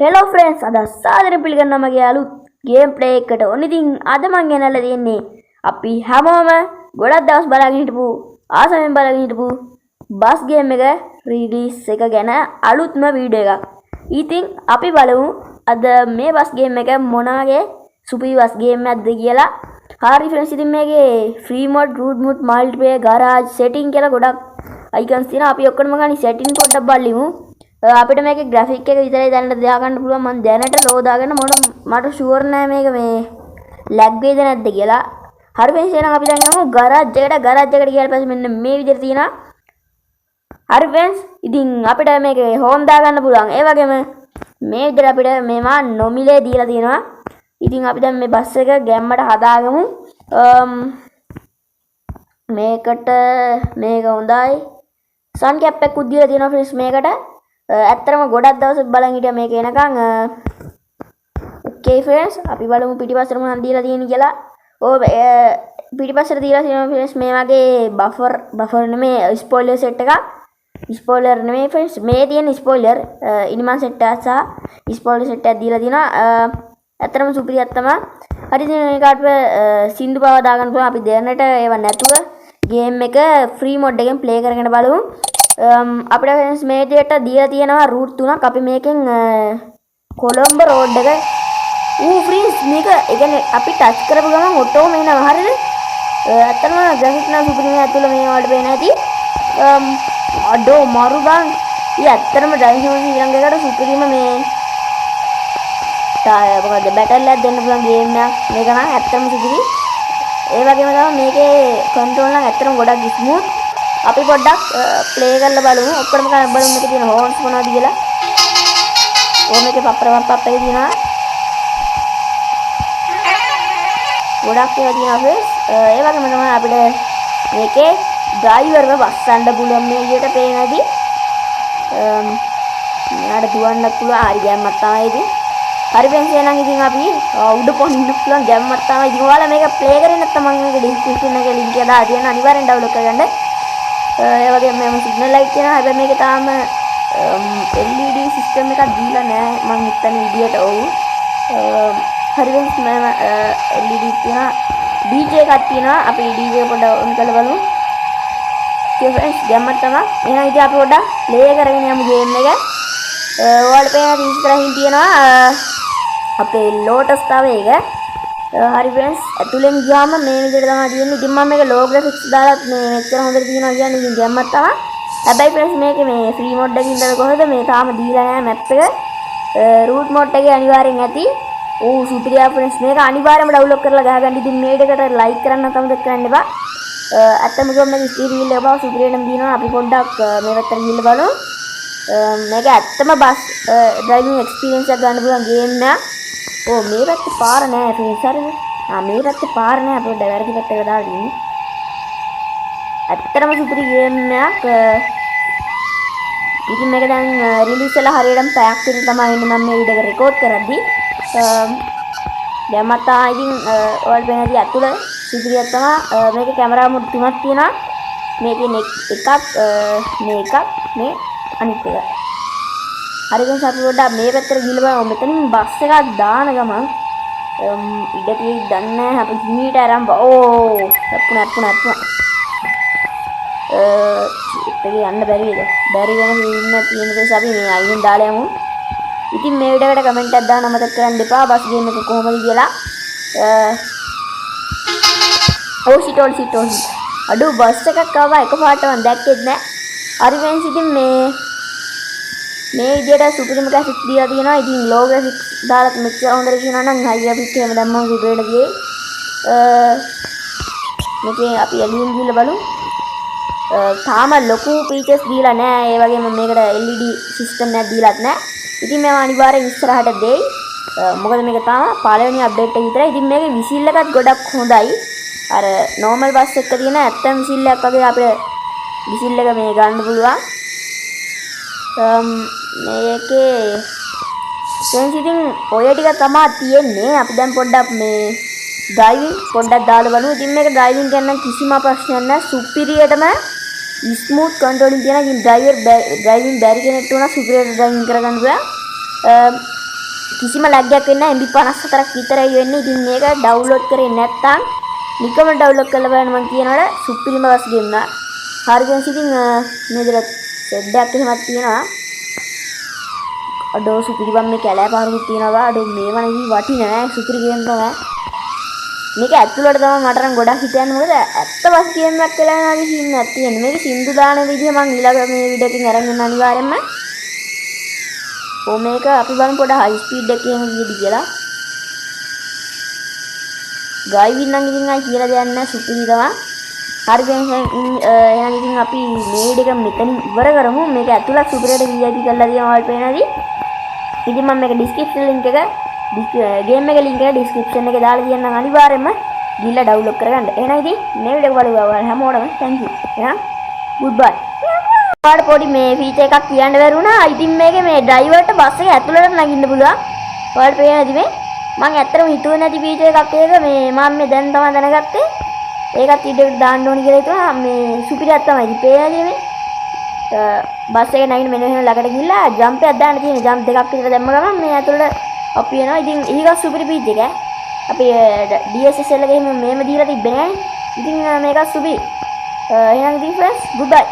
Hello friends අද සාදරයෙන් පිළිගන්නවා මගේ අලුත් ගේම් ප්ලේ එකකට. ඔන්න ඉතින් අද මම ගෙනල්ලා තියෙන්නේ අපි හැමෝම ගොඩක් දවස් බලාගෙන හිටපු ආසමෙන් බලාගෙන හිටපු බස් ගේම් එක රිලීස් එක ගැන අලුත්ම වීඩියෝ එකක්. ඉතින් අපි බලමු අද මේ බස් ගේම් එක මොනවාගේ සුපිරි බස් ගේම් එකක්ද කියලා. හරි ෆ්‍රෙන්ඩ්ස් ඉතින් මේකේ free mod, root mod, multiplayer, garage, setting කියලා ගොඩක් අයිකන්ස් තියෙනවා. අපි ඔක්කොම ගන්න සෙටින් පොඩ්ඩක් බලමු. අපිට මේක ග්‍රැෆික් එක විතරයි දැනට දාගන්න පුළුවන්. මම දැනට ලෝ දාගෙන මට ෂුවර් නෑ මේක මේ ලැග් වේද නැද්ද කියලා. හරි ෆ්‍රෙන්ඩ්ස් එහෙනම් අපි දැන් යමු ගරාජ් එකට. ගරාජ් එකට ගියාට පස්සේ මෙන්න මේ විදිහට තියෙනවා. හරි ෆ්‍රෙන්ඩ්ස් ඉතින් අපිට මේක හෝම් දාගන්න පුළුවන්. ඒ වගේම මේ විදිහට අපිට මේවා නොමිලේ දීලා තියෙනවා. ඉතින් අපි දැන් මේ බස් එක ගැම්මට හදාගමු. මේකට මේක හොඳයි. සන් කැප් එකකුත් දීලා තියෙනවා ෆ්‍රෙන්ඩ්ස් මේකට. ඇත්තටම ගොඩක් දවස් බලන් හිටියා මේක එනකන්. ඕකේ ෆ්‍රෙන්ඩ්ස් අපි බලමු පිටිපස්සට මොනවද දීලා තියෙන්නේ කියලා. පිටිපස්සට දීලා තියෙනවා ෆ්‍රෙන්ඩ්ස් මේ වගේ බෆර් නෙමේ ස්පොයිලර් සෙට් එකක්. ස්පොයිලර් නෙමේ ෆ්‍රෙන්ඩ්ස් මේ තියෙන ස්පොයිලර් ඉනිමන් සෙට් එකක් සහ ස්පොයිලර් සෙට් එකක් දීලා තියෙනවා. ඇත්තටම සුපිරියක් තමයි. හරි ඉතින් මේකට සින්දු පාව දාගන්න පුළුවන්. අපි දැනට ඒව නැතුව ගේම් එක ෆ්‍රී මොඩ් එකෙන් ප්ලේ කරගෙන බලමු. අපිට ෆ්‍රෙන්ඩ්ස් මේ විදිහට දීලා තියෙනවා රූට් 3ක්. අපි මේකෙන් කොළඹ රෝඩ් එක ෆ්‍රෙන්ඩ්ස් මේක ඒ කියන්නේ අපි ටච් කරපු ගමන් ඔටෝම එනවා. හරිද? ඇත්තටම ග්‍රැෆික් නම් සුපිරි මේ ඇතුළ මේ වලට පේන ඇති. අඩෝ මරු බං. ඊ ඇත්තටම ඩ්‍රයිවිං ශ්‍රී ලංකාවට සුපිරිම මේ මොකද බැටල් එකක් දෙන්න පුළුවන් ගේම් එකක්. මේක නම් ඇත්තටම සුපිරි. ඒ වගේම තමයි මේකේ කන්ට්‍රෝල් නම් ඇත්තටම ගොඩක් ස්මූත්. අපි පොඩ්ඩක් ප්ලේ කරලා බලමු. ඔක්කොම බලමු මේකේ තියෙන හෝන්ස් මොනවද කියලා. මේකේ පප්පේ තියෙනවා. ගොඩක් ඒවා තියෙනවා ෆ්‍රෙන්ඩ්ස්. ඒ වගේම තමයි අපිට මේකේ ඩ්‍රයිවර්ව වස්සන්න පුළුවන් මේ විදිහට පේනදී. මෙයාට දුවන්නත් පුළුවන්. හරි ගැම්මක් තමයි ඉතින්. හරි ෆ්‍රෙන්ඩ්ස් එහෙනම් ඉතින් අපි උඩ පොන්න පුළුවන් ගැම්මක් තමයි. ඉතින් ඔයාලා මේක ප්ලේ කරේ නැත්නම් මම මේක ඩිස්ක්‍රිප්ෂන් එකේ ලින්ක් එක දාලා තියෙනවා. අනිවාර්යෙන් ඩවුන්ලෝඩ් කරගන්න. ඒ වගේම මම සිග්නල් ලයිට් තියෙනවා. හැබැයි මේක තාම LED සිස්ටම් එකක් දීලා නැහැ මම හිතන විදියට. ඔව්. හරි ෆ්‍රෙන්ඩ්ස් මම LED තියෙනවා. DJ එකක් තියෙනවා. අපි DJ පොඩ්ඩක් ඔන් කරලා බලමු. ඒ ෆ්‍රෙන්ඩ්ස් ගැම්මක් තමයි. එහෙනම් ඉතින් අපි පොඩ්ඩක් ප්ලේ කරගෙන යමු ගේම් එක. ඔයාලට පේන ඉස්සරහින් තියෙනවා අපේ ලෝටස් තව එක. හරි ෆ්‍රෙන්ඩ්ස් ඇතුලෙන් ගියාම මේ විදිහට තමයි තියෙන්නේ. ඉතින් මම මේක ලෝ ග්‍රැෆික්ස් දාලා මේ මෙච්චර හොඳට තියෙනවා කියන්නේ ඉතින් ගැම්මක් තමයි. හැබැයි ෆ්‍රෙන්ඩ්ස් මේකේ මේ ෆ්‍රී මොඩ් එකකින් ඉඳලා කොහොමද මේ තාම දීලා නැහැ මැප් එක. රූට් මොඩ් එකේ අනිවාර්යෙන් ඇති. සුපිරියා ෆ්‍රෙන්ඩ්ස් මේක අනිවාර්යයෙන්ම ඩවුන්ලෝඩ් කරලා ගහගන්න. ඉතින් මේ විදිහකට ලයික් කරන්න තමයි කරන්න එපා. ඇත්තම කිව්වොත් මේක ස්ටීරියෝ වීල් එක බව සුපිරියටම දිනනවා. අපි පොඩ්ඩක් මේ පැත්තට ගිහිල්ලා බලමු. මේක ඇත්තම බස් ඩ්‍රයිවිං එක්ස්පීරියන්ස් එකක් ගන්න පුළුවන් ගේම් එකක්. මේ පැත්තේ පාර නෑ ෆ්‍රෙන්ඩ්ස්. හරිද? මේ පැත්තේ පාර නෑ. අපිට වැරදි පැත්තකට දාලා තියෙන්නේ. ඇත්තටම සුපිරි ගේම් එකක්. ඉතින් මේක දැන් රිලීස් වෙලා හරියටම පැයක් විතර තමයි ඉන්නේ මම මේ වීඩියෝ එක රෙකෝඩ් කරද්දි. දැන් මට ඉතින් ඔයාලට පේනදී ඇතුළ සුපිරියක් තමයි. මේකේ කැමරා මොඩ් තුනක් තියෙනවා. මේකේ එකක් මේ අනිත් එක. හරියට අපි පොඩ්ඩක් මේ පැත්තට ගිහලා බලමු. මෙතනින් බස් එකක් දාන ගමන් ඉඩ තියෙයි දන්නේ නැහැ. අපි හිමීට අරන් නැප්පුණා. ඒකේ යන්න බැරි වේද? බැරි වෙන ඉන්න තියෙන නිසා අපි මේ අයින් දාලා යමු. ඉතින් මේ වීඩියෝ එකට කමෙන්ට් එකක් දාන්න අමතක කරන්න එපා. බස් ගේම් එක කොහොමද කියලා. සිට්. අඩෝ බස් එකක් ආවා එකපාරටම දැක්කෙත් නැහැ. හරි ෆ්‍රෙන්ඩ්ස් ඉතින් මේ විදියට සුපිරිම ග්‍රැෆික්ස් දීලා තියෙනවා. ඉතින් ලෝ ග්‍රැෆික්ස් දාලා මෙච්චර හොඳට කියනවා නම් හයි ග්‍රැෆික්ස් එහෙම දැම්මම සුපිරියට ගියේ. මේකේ අපි එළියෙන් ගිහලා බලමු. තාම ලොකු ෆීචර්ස් දීලා නැහැ. ඒ වගේම මේකට LED සිස්ටම් එකක් දීලාත් නැහැ. ඉතින් මේවා අනිවාර්යෙන් ඉස්සරහට දෙයි. මොකද මේක තාම පළවෙනි අප්ඩේට් එක විතරයි. ඉතින් මේකේ විසිල් එකත් ගොඩක් හොඳයි. අර නෝමල් බස් එක තියෙන ඇත්තම විසිල් එකක් වගේ අපිට විසිල් එක මේ ගන්න පුළුවන්. මේකේ ෆ්‍රෙන්ඩ්ස් ඉතින් ඔය ටික තමයි තියෙන්නේ. අපි දැන් පොඩ්ඩක් මේ ඩ්‍රයිවිං පොඩ්ඩක් දාලා බලමු. ඉතින් මේක ඩ්‍රයිවිං කරන්න කිසිම ප්‍රශ්නයක් නැහැ. සුපිරියටම ස්මූත් කන්ට්‍රෝලින් තියෙනවා. ඉතින් ඩ්‍රයිවිං බැරි කෙනෙක්ට උනා සුපිරියට ඩ්‍රයිවිං කරගන්න පුළුවන්. කිසිම ලැග් එකක් වෙන්නේ නැහැ. MB 54ක් විතරයි වෙන්නේ. ඉතින් මේක ඩවුන්ලෝඩ් කරේ නැත්නම් නිකම ඩවුන්ලෝඩ් කරලා බලන්න මම කියනවාට සුපිරිම බස් ගේම් එක. හරි ගන්ස් ඉතින් මේ දර සෙට් එකක් එහෙමත් තියෙනවා. අඩෝ සුපිරි බම් මේ කැලෑ පාරුත් තියෙනවා. අඩෝ මේව නෙවි වටින නෑ සුපිරි ගේම් තමයි. මේක ඇතුළට තමයි මට නම් ගොඩක් හිතන්නේ. මොකද ඇත්ත බස් ගේම් එකක් කියලා නාගේ සීන් එකක් තියෙනවා. මේක සින්දු දාන විදිහ මම ඊළඟ මේ වීඩියෝ එකකින් අරන් යන්න අනිවාර්යෙන්ම. මේක අපි බලමු පොඩ හයි ස්පීඩ් එකකින් ගියද කියලා. ගයිවින් නම් ඉතින් ආයි කියලා දෙයක් නැහැ සුපිරි තමයි. හරි ගයිස් එහෙනම් ඉතින් අපි මේ වීඩියෝ එක මෙතනින් ඉවර කරමු. මේක ඇතුළත් සුපිරියට VIP කරලා තියෙනවා ඔයාලට පේනවාදී. ඉතින් මම මේක ඩිස්ක්‍රිප්ෂන් ලින්ක් එක ගේම් එකේ ලින්ක් එක ඩිස්ක්‍රිප්ෂන් එකේ දාලා තියන්නම් අනිවාර්යෙන්ම ගිහලා ඩවුන්ලෝඩ් කරගන්න. එහෙනම් ඉතින් මේ වීඩියෝ එක බලුවා ඔයාලා හැමෝටම thank you. එහෙනම් goodbye. ඔයාලට පොඩි මේ ෆීචර් එකක් කියන්න බැරුණා. ඉතින් මේකේ මේ ඩ්‍රයිවර්ට බස් එක ඇතුළට නගින්න පුළුවන්. ඔයාලට පේනවාද මේ? මම ඇත්තටම හිතුවේ නැති ෆීචර් එකක් ඒක මේ මම මේ දැන් තමයි දැනගත්තේ. ඒකත් වීඩියෝ එකට දාන්න ඕනි කියලා හිතුවා. මේ සුපිරියක් තමයි. ඉතින් පේනවාද මේ? බස් එක නැගින්න මෙන්න මෙහෙම ළඟට ගිහිල්ලා ජම්ප් එකක් දාන්න තියෙන. ජම්ප් දෙකක් විතර දැම්ම ගමන් මේ ඇතුළට අපි වෙනවා. ඉතින් ඊගොස් සුපිරි පීච් එක. අපි DSSL එකේ මේම දීලා තිබ්බේ නෑනේ. ඉතින් මේක සුපිරි. එහෙනම් ඉතින් ෆ්‍රෙන්ඩ්ස් goodbye.